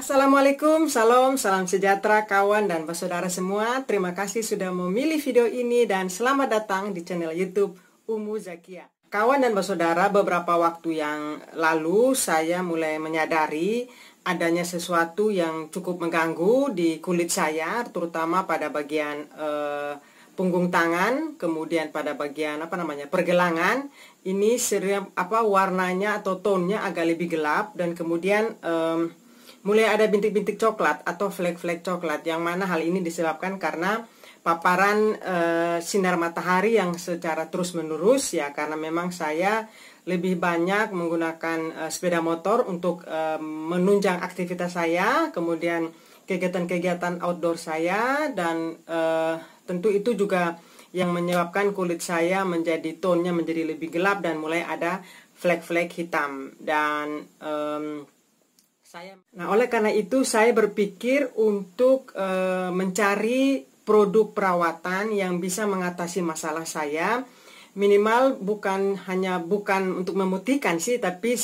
Assalamualaikum, salam sejahtera kawan dan saudara semua. Terima kasih sudah memilih video ini dan selamat datang di channel YouTube Umu Zakia. Kawan dan saudara, beberapa waktu yang lalu saya mulai menyadari adanya sesuatu yang cukup mengganggu di kulit saya, terutama pada bagian punggung tangan, kemudian pada bagian pergelangan. Ini warnanya atau tonnya agak lebih gelap dan kemudian mulai ada bintik-bintik coklat atau flek-flek coklat, yang mana hal ini disebabkan karena paparan sinar matahari yang secara terus-menerus, ya, karena memang saya lebih banyak menggunakan sepeda motor untuk menunjang aktivitas saya, kemudian kegiatan-kegiatan outdoor saya, dan tentu itu juga yang menyebabkan kulit saya menjadi tonnya menjadi lebih gelap dan mulai ada flek-flek hitam. Dan oleh karena itu saya berpikir untuk mencari produk perawatan yang bisa mengatasi masalah saya. Minimal bukan untuk memutihkan sih, tapi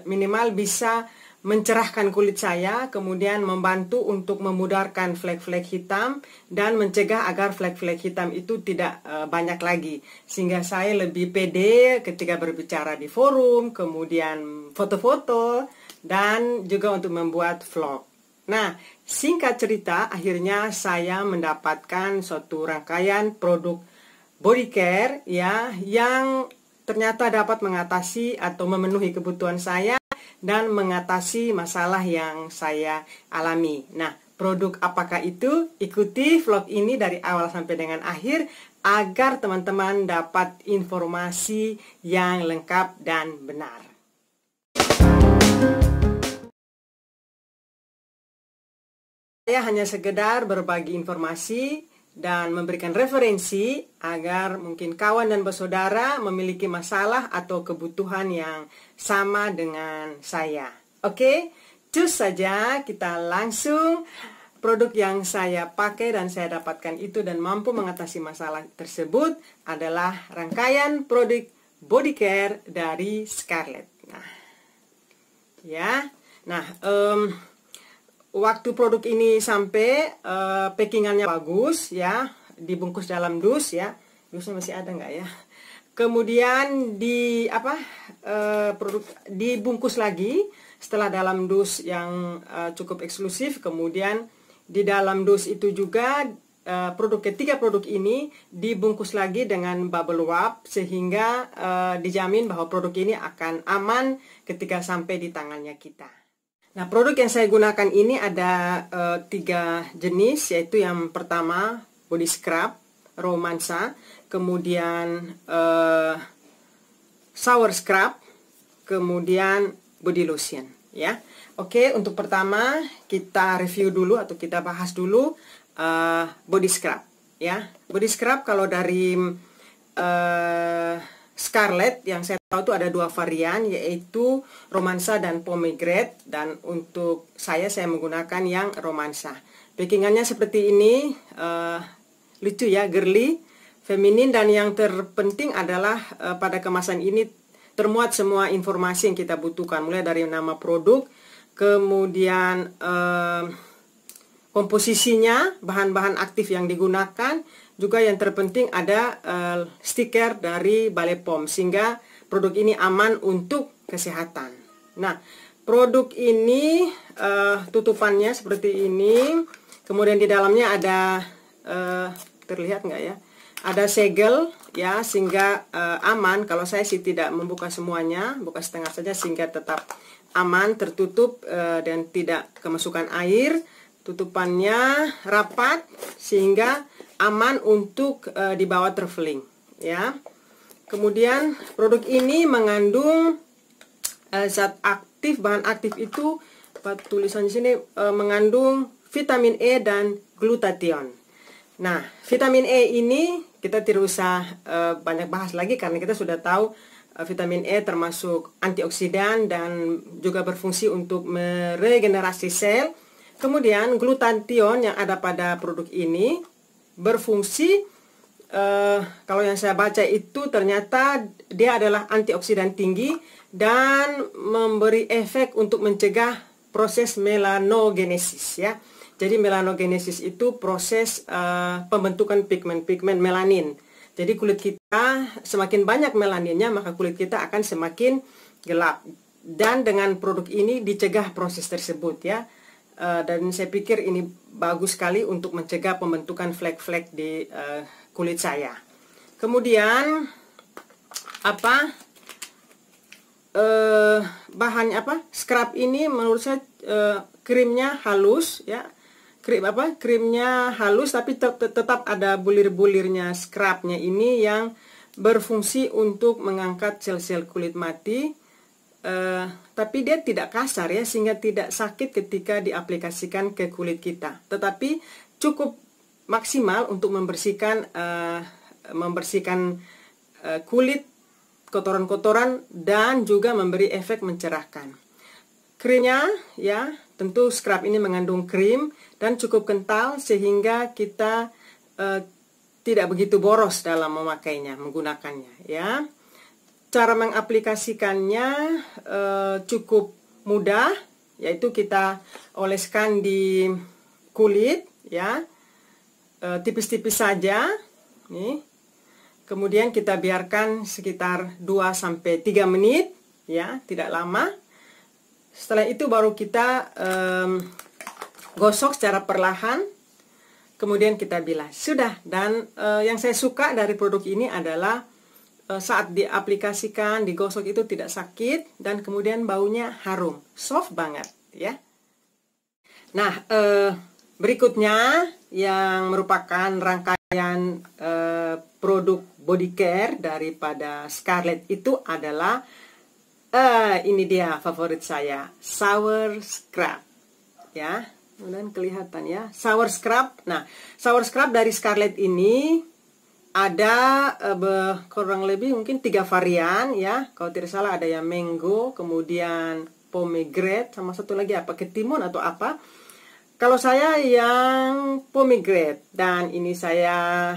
minimal bisa mencerahkan kulit saya, kemudian membantu untuk memudarkan flek-flek hitam dan mencegah agar flek-flek hitam itu tidak banyak lagi, sehingga saya lebih pede ketika berbicara di forum, kemudian foto-foto, dan juga untuk membuat vlog. Nah, singkat cerita, akhirnya saya mendapatkan suatu rangkaian produk body care, ya, yang ternyata dapat mengatasi atau memenuhi kebutuhan saya dan mengatasi masalah yang saya alami. Nah, produk apakah itu? Ikuti vlog ini dari awal sampai dengan akhir agar teman-teman dapat informasi yang lengkap dan benar. Saya hanya sekedar berbagi informasi dan memberikan referensi agar mungkin kawan dan bersaudara memiliki masalah atau kebutuhan yang sama dengan saya. Oke, cus saja kita langsung. Produk yang saya pakai dan saya dapatkan itu dan mampu mengatasi masalah tersebut adalah rangkaian produk body care dari Scarlett. Waktu produk ini sampai, packingannya bagus, ya, dibungkus dalam dus, ya, dusnya masih ada nggak ya? Kemudian produk dibungkus lagi setelah dalam dus yang cukup eksklusif. Kemudian di dalam dus itu juga ketiga produk ini dibungkus lagi dengan bubble wrap sehingga dijamin bahwa produk ini akan aman ketika sampai di tangannya kita. Nah, produk yang saya gunakan ini ada 3 jenis, yaitu yang pertama body scrub Romansa, kemudian shower scrub, kemudian body lotion, ya. Oke, untuk pertama kita review dulu atau kita bahas dulu body scrub, ya. Body scrub kalau dari Scarlett yang saya tahu itu ada 2 varian, yaitu Romansa dan Pomegranate, dan untuk saya menggunakan yang Romansa. Packingannya seperti ini, lucu ya, girly, feminin, dan yang terpenting adalah pada kemasan ini termuat semua informasi yang kita butuhkan, mulai dari nama produk, kemudian komposisinya, bahan-bahan aktif yang digunakan, juga yang terpenting ada stiker dari Balai POM, sehingga produk ini aman untuk kesehatan. Nah, produk ini tutupannya seperti ini, kemudian di dalamnya ada terlihat nggak ya? Ada segel, ya, sehingga aman. Kalau saya sih tidak membuka semuanya, buka setengah saja sehingga tetap aman, tertutup dan tidak kemasukan air. Tutupannya rapat sehingga aman untuk dibawa traveling, ya. Kemudian produk ini mengandung zat aktif, bahan aktif itu tulisan di sini mengandung vitamin E dan glutathione. Nah, vitamin E ini kita tidak usah banyak bahas lagi karena kita sudah tahu vitamin E termasuk antioksidan dan juga berfungsi untuk meregenerasi sel. Kemudian glutathione yang ada pada produk ini berfungsi, kalau yang saya baca itu ternyata dia adalah antioksidan tinggi dan memberi efek untuk mencegah proses melanogenesis ya. Jadi melanogenesis itu proses pembentukan pigmen-pigmen melanin. Jadi kulit kita semakin banyak melaninnya, maka kulit kita akan semakin gelap. Dan dengan produk ini dicegah proses tersebut ya. Dan saya pikir ini bagus sekali untuk mencegah pembentukan flek-flek di kulit saya. Kemudian bahannya scrub ini menurut saya krimnya halus ya. Krimnya halus tapi tetap ada bulir-bulirnya. Scrubnya ini yang berfungsi untuk mengangkat sel-sel kulit mati, tapi dia tidak kasar ya, sehingga tidak sakit ketika diaplikasikan ke kulit kita, tetapi cukup maksimal untuk membersihkan kulit, kotoran-kotoran, dan juga memberi efek mencerahkan. Krimnya ya, tentu scrub ini mengandung krim dan cukup kental sehingga kita tidak begitu boros dalam memakainya, menggunakannya ya. Cara mengaplikasikannya cukup mudah, yaitu kita oleskan di kulit ya, tipis-tipis saja nih. Kemudian kita biarkan sekitar 2-3 menit ya, tidak lama. Setelah itu baru kita gosok secara perlahan, kemudian kita bilas. Sudah. Dan yang saya suka dari produk ini adalah saat diaplikasikan, digosok itu tidak sakit, dan kemudian baunya harum, soft banget ya. Nah, berikutnya yang merupakan rangkaian produk body care daripada Scarlett itu adalah ini dia favorit saya, shower scrub ya. Kemudian kelihatan ya, shower scrub. Nah, shower scrub dari Scarlett ini ada kurang lebih mungkin 3 varian ya. Kalau tidak salah ada yang mango, kemudian pomegranate, sama satu lagi ketimun atau apa. Kalau saya yang pomegranate, dan ini saya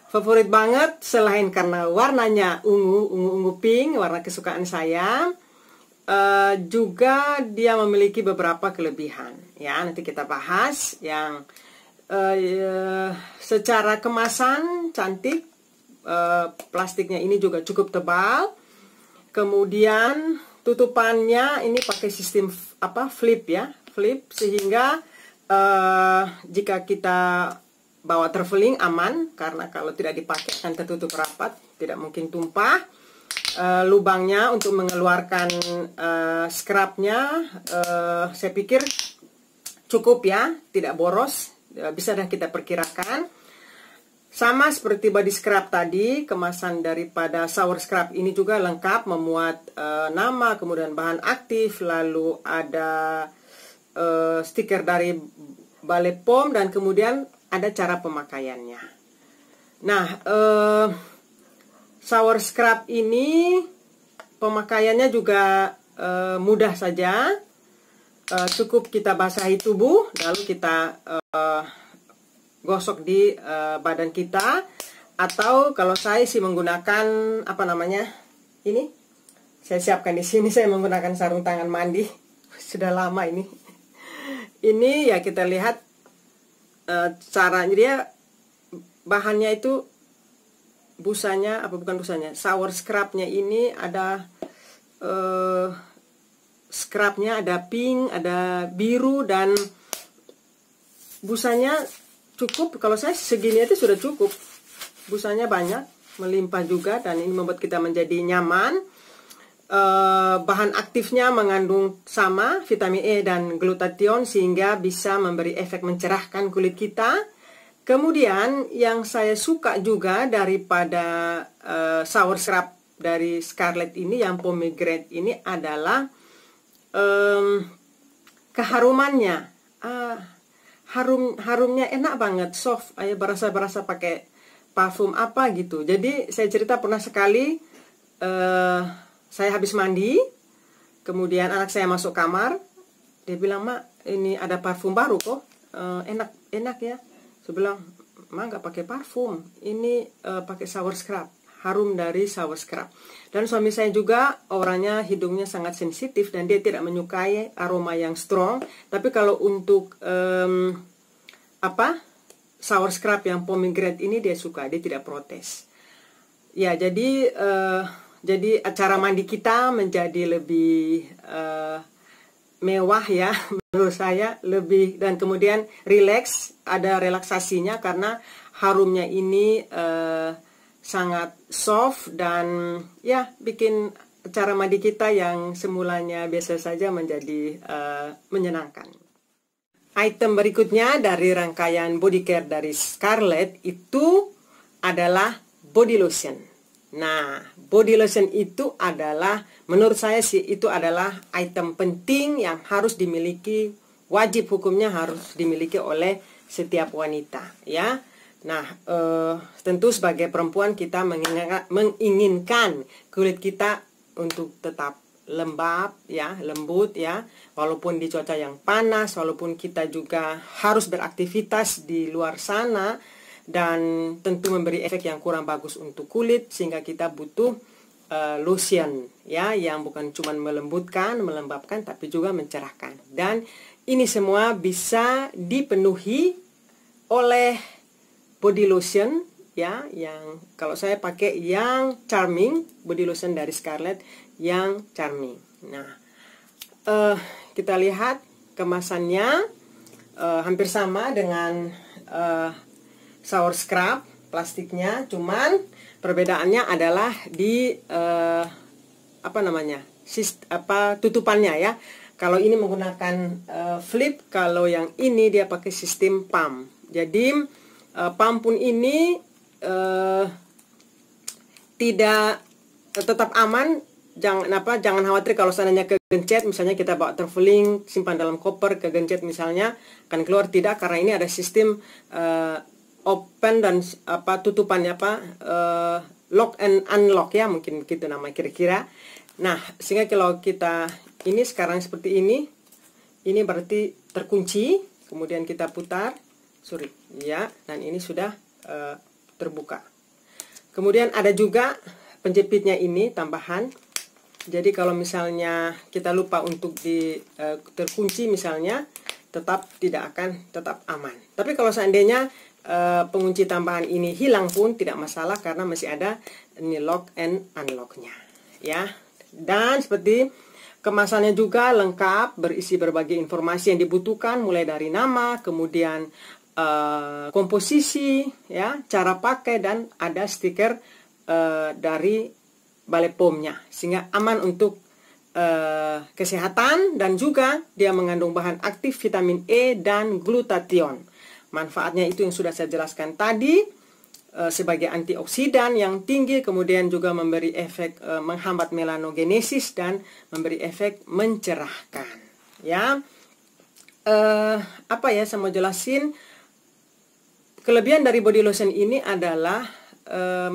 favorit banget selain karena warnanya ungu pink, warna kesukaan saya. Juga dia memiliki beberapa kelebihan ya, nanti kita bahas. Yang secara kemasan cantik, plastiknya ini juga cukup tebal. Kemudian tutupannya ini pakai sistem flip ya, flip, sehingga jika kita bawa traveling aman, karena kalau tidak dipakai akan tertutup rapat, tidak mungkin tumpah. Lubangnya untuk mengeluarkan scrubnya saya pikir cukup ya, tidak boros, bisa dah kita perkirakan. Sama seperti body scrub tadi, kemasan daripada shower scrub ini juga lengkap, memuat nama, kemudian bahan aktif, lalu ada stiker dari Balai POM, dan kemudian ada cara pemakaiannya. Nah, shower scrub ini pemakaiannya juga mudah saja. Cukup kita basahi tubuh, lalu kita gosok di badan kita. Atau kalau saya sih menggunakan ini saya siapkan di sini, saya menggunakan sarung tangan mandi. Sudah lama ini. Ini ya, kita lihat caranya. Dia bahannya itu busanya, bukan busanya, shower scrubnya ini ada scrubnya ada pink, ada biru, dan busanya cukup. Kalau saya segini itu sudah cukup, busanya banyak, melimpah juga, dan ini membuat kita menjadi nyaman. Bahan aktifnya mengandung sama vitamin E dan glutathione, sehingga bisa memberi efek mencerahkan kulit kita. Kemudian yang saya suka juga daripada shower scrub dari Scarlett ini, yang pomegranate ini, adalah keharumannya. Harumnya enak banget, soft, berasa pakai parfum gitu. Jadi saya cerita pernah sekali, saya habis mandi, kemudian anak saya masuk kamar, dia bilang, "Mak, ini ada parfum baru kok, enak ya." Saya bilang, "Mak, nggak pakai parfum, ini pakai shower scrub, harum dari shower scrub. Dan suami saya juga orangnya hidungnya sangat sensitif dan dia tidak menyukai aroma yang strong. Tapi kalau untuk shower scrub yang pomegranate ini dia suka, dia tidak protes. Ya, jadi acara mandi kita menjadi lebih mewah ya, menurut saya lebih, dan kemudian relax, ada relaksasinya karena harumnya ini sangat soft dan ya bikin cara mandi kita yang semulanya biasa saja menjadi menyenangkan. Item berikutnya dari rangkaian body care dari Scarlett itu adalah body lotion. Nah, body lotion itu adalah, menurut saya sih, itu adalah item penting yang harus dimiliki, wajib hukumnya harus dimiliki oleh setiap wanita, ya. Nah, tentu sebagai perempuan kita menginginkan kulit kita untuk tetap lembab, ya, lembut, ya, walaupun di cuaca yang panas, walaupun kita juga harus beraktivitas di luar sana, dan tentu memberi efek yang kurang bagus untuk kulit, sehingga kita butuh lotion, ya, yang bukan cuma melembutkan, melembabkan, tapi juga mencerahkan. Dan ini semua bisa dipenuhi oleh body lotion, ya, yang kalau saya pakai yang Charming, body lotion dari Scarlett yang Charming. Nah, kita lihat kemasannya hampir sama dengan shower scrub plastiknya, cuman perbedaannya adalah di tutupannya, ya. Kalau ini menggunakan flip, kalau yang ini dia pakai sistem pump. Jadi pump pun ini tidak tetap aman. Jangan khawatir kalau seandainya kegencet, misalnya kita bawa traveling, simpan dalam koper, kegencet misalnya akan keluar, tidak, karena ini ada sistem open dan tutupannya lock and unlock, ya, mungkin begitu nama kira-kira. Nah, sehingga kalau kita ini sekarang seperti ini berarti terkunci, kemudian kita putar, ya, dan ini sudah terbuka. Kemudian ada juga penjepitnya ini tambahan. Jadi kalau misalnya kita lupa untuk terkunci misalnya, tidak akan tetap aman. Tapi kalau seandainya pengunci tambahan ini hilang pun tidak masalah, karena masih ada ini lock and unlocknya, ya. Dan seperti kemasannya juga lengkap, berisi berbagai informasi yang dibutuhkan, mulai dari nama, kemudian komposisi, ya, cara pakai, dan ada stiker dari Ballet Pom-nya, sehingga aman untuk kesehatan, dan juga dia mengandung bahan aktif vitamin E dan glutathione. Manfaatnya itu yang sudah saya jelaskan tadi, sebagai antioksidan yang tinggi, kemudian juga memberi efek menghambat melanogenesis dan memberi efek mencerahkan, ya. Saya mau jelasin kelebihan dari body lotion ini adalah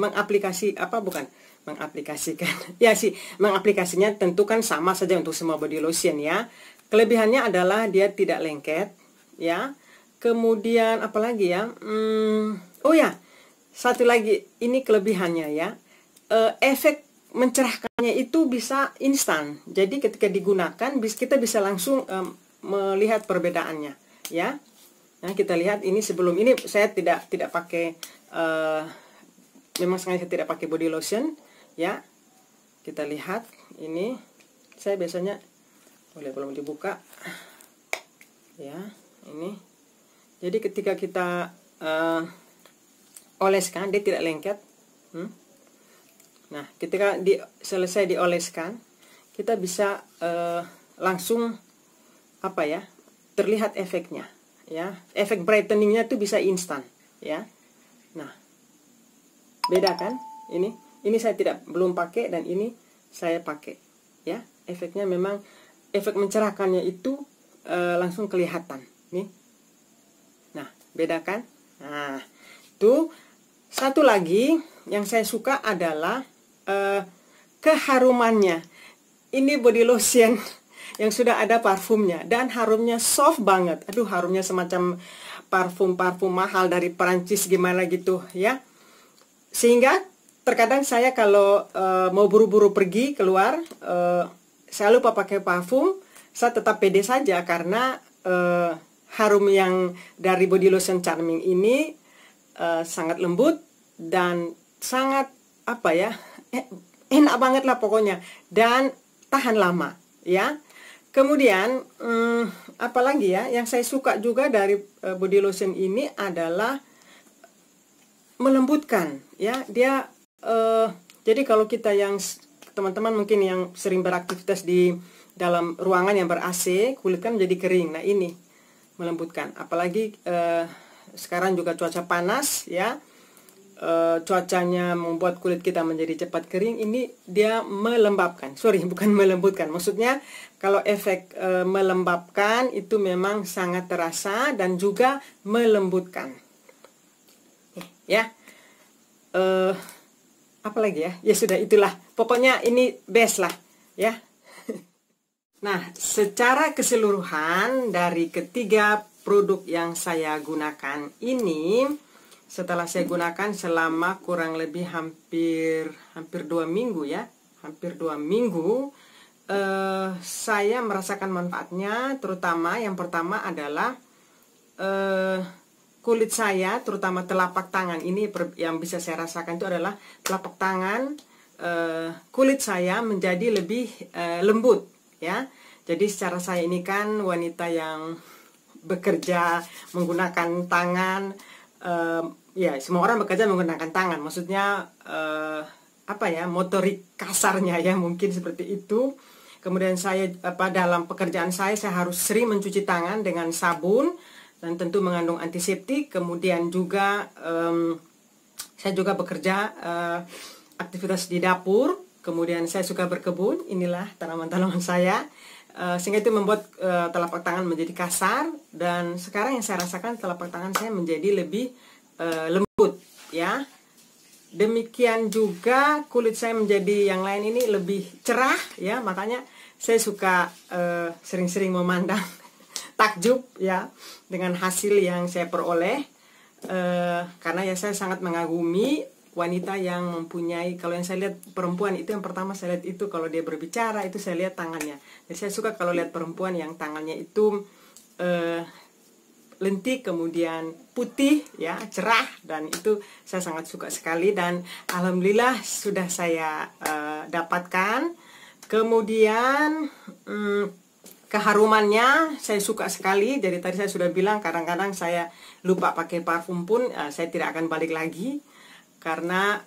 mengaplikasinya tentu kan sama saja untuk semua body lotion, ya. Kelebihannya adalah dia tidak lengket, ya. Kemudian apalagi, ya, satu lagi, ini kelebihannya, ya, efek mencerahkannya itu bisa instan. Jadi ketika digunakan kita bisa langsung melihat perbedaannya, ya. Nah, kita lihat ini sebelum ini saya tidak pakai, memang sengaja tidak pakai body lotion, ya. Kita lihat ini, saya biasanya belum dibuka, ya, ini. Jadi ketika kita oleskan, dia tidak lengket. Nah, ketika selesai dioleskan, kita bisa langsung terlihat efeknya, ya. Efek brightening-nya itu bisa instan, ya. Nah, beda kan? Ini saya belum pakai, dan ini saya pakai, ya. Efeknya memang, efek mencerahkannya itu langsung kelihatan, nih. Nah, beda kan? Nah, itu satu lagi yang saya suka adalah keharumannya. Ini body lotion yang sudah ada parfumnya, dan harumnya soft banget. Aduh, harumnya semacam parfum mahal dari Perancis gimana gitu, ya. Sehingga terkadang saya kalau mau buru-buru pergi keluar, saya lupa pakai parfum, saya tetap pede saja karena harum yang dari body lotion Charming ini sangat lembut dan sangat enak banget lah pokoknya, dan tahan lama ya. Kemudian apalagi ya yang saya suka juga dari body lotion ini adalah melembutkan ya. Dia jadi kalau kita yang teman-teman mungkin yang sering beraktivitas di dalam ruangan yang ber-AC, kulit kan menjadi kering. Nah, ini melembutkan. Apalagi sekarang juga cuaca panas ya. Cuacanya membuat kulit kita menjadi cepat kering. Ini dia melembabkan. Sorry, bukan melembutkan. Maksudnya kalau efek melembabkan itu memang sangat terasa dan juga melembutkan. Ya. Apa lagi ya? Ya sudah, itulah. Pokoknya ini best lah ya. Nah, secara keseluruhan dari ketiga produk yang saya gunakan ini, setelah saya gunakan selama kurang lebih hampir 2 minggu ya, hampir 2 minggu, saya merasakan manfaatnya. Terutama yang pertama adalah kulit saya, terutama telapak tangan ini yang bisa saya rasakan itu adalah telapak tangan, kulit saya menjadi lebih lembut ya. Jadi secara saya ini kan wanita yang bekerja menggunakan tangan, ya semua orang bekerja menggunakan tangan, maksudnya motorik kasarnya ya, mungkin seperti itu. Kemudian saya dalam pekerjaan saya harus sering mencuci tangan dengan sabun dan tentu mengandung antiseptik. Kemudian juga saya juga bekerja aktivitas di dapur. Kemudian saya suka berkebun, inilah tanaman-tanaman saya. Sehingga itu membuat telapak tangan menjadi kasar, dan sekarang yang saya rasakan telapak tangan saya menjadi lebih lembut ya. Demikian juga kulit saya menjadi yang lain ini lebih cerah ya, makanya saya suka sering-sering memandang takjub ya dengan hasil yang saya peroleh, karena ya saya sangat mengagumi wanita yang mempunyai, kalau yang saya lihat perempuan itu yang pertama saya lihat itu kalau dia berbicara itu saya lihat tangannya. Jadi saya suka kalau lihat perempuan yang tangannya itu lentik, kemudian putih ya, cerah, dan itu saya sangat suka sekali, dan alhamdulillah sudah saya dapatkan. Kemudian keharumannya saya suka sekali. Jadi tadi saya sudah bilang kadang-kadang saya lupa pakai parfum pun saya tidak akan balik lagi, karena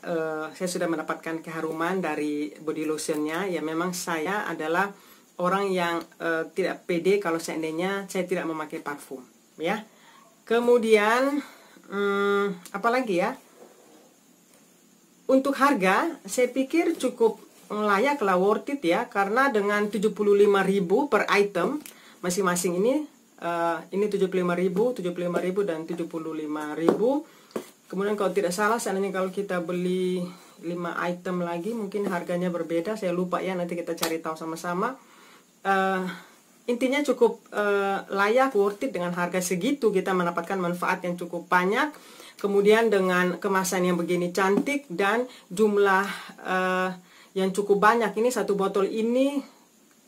saya sudah mendapatkan keharuman dari body lotionnya. Ya memang saya adalah orang yang tidak pede kalau seandainya saya tidak memakai parfum ya. Kemudian apalagi ya, untuk harga saya pikir cukup layak lah, worth it ya, karena dengan 75.000 per item masing-masing ini 75.000 dan 75.000. Kemudian kalau tidak salah seandainya kalau kita beli 5 item lagi mungkin harganya berbeda, saya lupa ya, nanti kita cari tahu sama-sama. Intinya cukup layak, worth it. Dengan harga segitu kita mendapatkan manfaat yang cukup banyak. Kemudian dengan kemasan yang begini cantik dan jumlah yang cukup banyak. Ini satu botol ini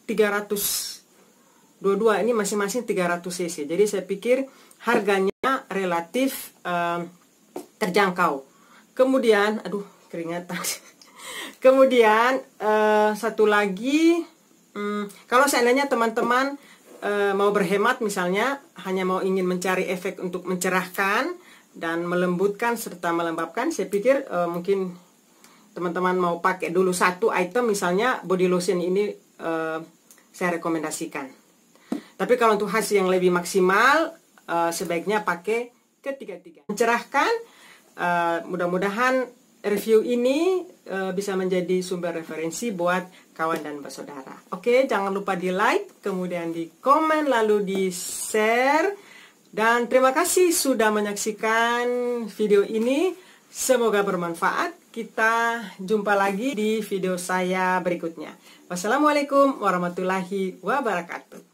322, ini masing-masing 300 cc. Jadi saya pikir harganya relatif terjangkau. Kemudian aduh keringatan. Kemudian satu lagi, kalau seandainya teman-teman mau berhemat, misalnya hanya mau ingin mencari efek untuk mencerahkan dan melembutkan serta melembabkan, saya pikir mungkin teman-teman mau pakai dulu satu item, misalnya body lotion ini saya rekomendasikan. Tapi kalau untuk hasil yang lebih maksimal sebaiknya pakai ketiga-tiga. Mencerahkan. Mudah-mudahan review ini bisa menjadi sumber referensi buat kawan dan bersaudara. Oke, jangan lupa di like, kemudian di komen, lalu di share. Dan terima kasih sudah menyaksikan video ini. Semoga bermanfaat. Kita jumpa lagi di video saya berikutnya. Wassalamualaikum warahmatullahi wabarakatuh.